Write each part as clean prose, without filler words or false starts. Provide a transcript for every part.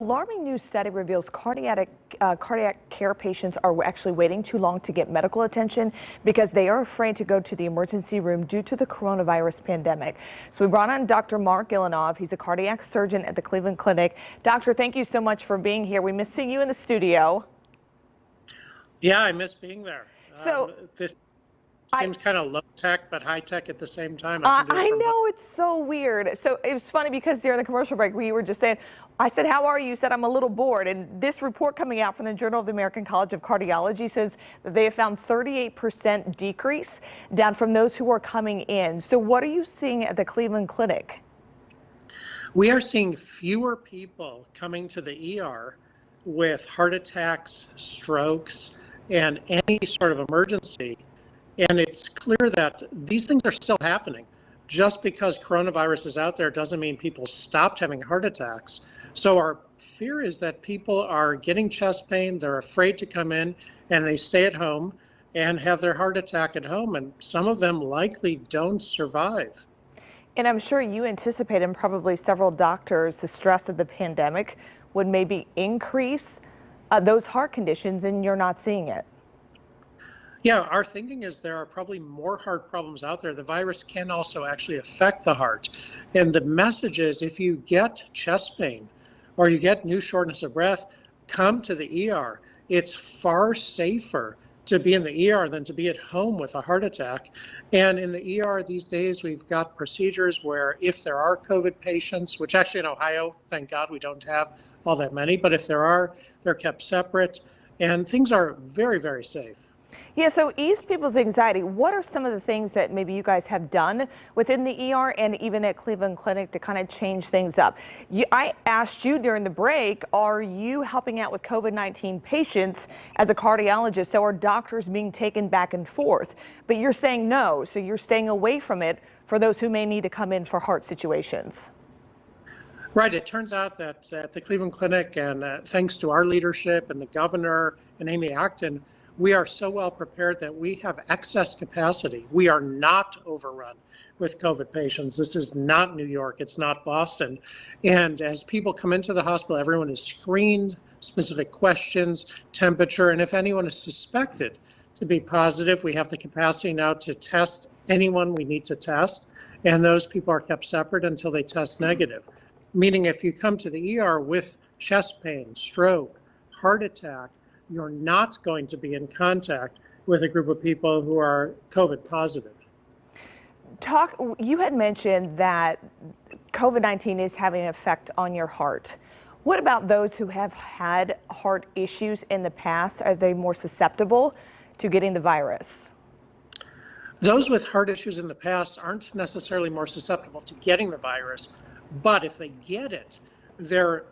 Alarming new study reveals cardiac care patients are actually waiting too long to get medical attention because they are afraid to go to the emergency room due to the coronavirus pandemic. So we brought on Dr. Mark Gilinov. He's a cardiac surgeon at the Cleveland Clinic. Doctor, thank you so much for being here. We miss seeing you in the studio. Yeah, I miss being there. So This seems kind of low tech, but high tech at the same time. I know, it's so weird. So it was funny because during the commercial break, we were just saying, I said, how are you? You said, I'm a little bored. And this report coming out from the Journal of the American College of Cardiology says that they have found 38% decrease down from those who are coming in. So what are you seeing at the Cleveland Clinic? We are seeing fewer people coming to the ER with heart attacks, strokes, and any sort of emergency. And it's clear that these things are still happening. Just because coronavirus is out there doesn't mean people stopped having heart attacks. So our fear is that people are getting chest pain, they're afraid to come in, and they stay at home and have their heart attack at home. And some of them likely don't survive. And I'm sure you anticipate, and probably several doctors, the stress of the pandemic would maybe increase those heart conditions, and you're not seeing it. Yeah, our thinking is there are probably more heart problems out there. The virus can also actually affect the heart. And the message is if you get chest pain or you get new shortness of breath, come to the ER. It's far safer to be in the ER than to be at home with a heart attack. And in the ER these days, we've got procedures where if there are COVID patients, which actually in Ohio, thank God we don't have all that many, but if there are, they're kept separate and things are very, very safe. Yeah, so ease people's anxiety. What are some of the things that maybe you guys have done within the ER and even at Cleveland Clinic to kind of change things up? I asked you during the break, are you helping out with COVID-19 patients as a cardiologist? So are doctors being taken back and forth? But you're saying no, so you're staying away from it for those who may need to come in for heart situations. Right. It turns out that at the Cleveland Clinic, and thanks to our leadership and the governor and Amy Acton, we are so well prepared that we have excess capacity. We are not overrun with COVID patients. This is not New York. It's not Boston. And as people come into the hospital, everyone is screened, specific questions, temperature, and if anyone is suspected to be positive, we have the capacity now to test anyone we need to test. And those people are kept separate until they test negative. Meaning if you come to the ER with chest pain, stroke, heart attack, you're not going to be in contact with a group of people who are COVID positive. You had mentioned that COVID-19 is having an effect on your heart. What about those who have had heart issues in the past? Are they more susceptible to getting the virus? Those with heart issues in the past aren't necessarily more susceptible to getting the virus, but if they get it, they're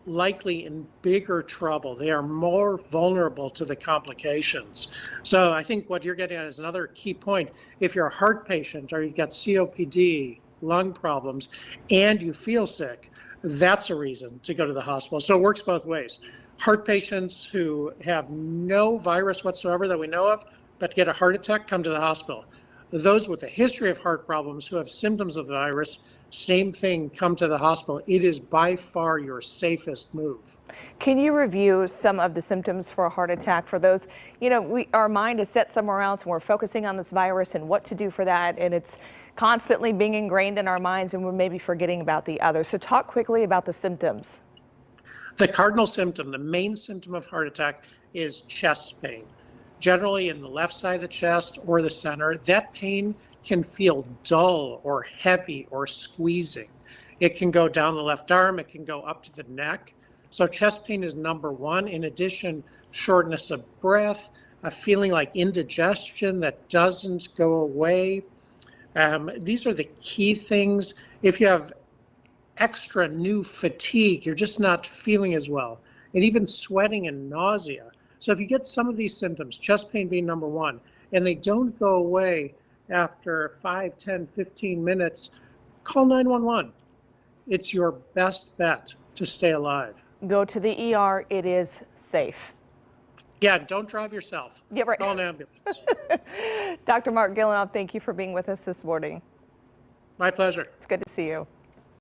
likely in bigger trouble. They are more vulnerable to the complications. So I think what you're getting at is another key point. If you're a heart patient or you've got COPD, lung problems, and you feel sick, that's a reason to go to the hospital. So it works both ways. Heart patients who have no virus whatsoever that we know of, but get a heart attack, come to the hospital. Those with a history of heart problems who have symptoms of the virus, same thing, come to the hospital. It is by far your safest move. Can you review some of the symptoms for a heart attack for those, our mind is set somewhere else and we're focusing on this virus and what to do for that, and it's constantly being ingrained in our minds and we're maybe forgetting about the others. So talk quickly about the symptoms. The cardinal symptom, the main symptom of heart attack is chest pain. Generally in the left side of the chest or the center. That pain can feel dull or heavy or squeezing. It can go down the left arm, it can go up to the neck. So chest pain is number one. In addition, shortness of breath, a feeling like indigestion that doesn't go away. These are the key things. If you have extra new fatigue, you're just not feeling as well, and even sweating and nausea. So if you get some of these symptoms, chest pain being number one, and they don't go away after 5, 10, 15 minutes, call 911. It's your best bet to stay alive. Go to the ER. It is safe. Yeah, don't drive yourself. Yeah, right. Call an ambulance. Dr. Mark Gilinov, thank you for being with us this morning. My pleasure. It's good to see you.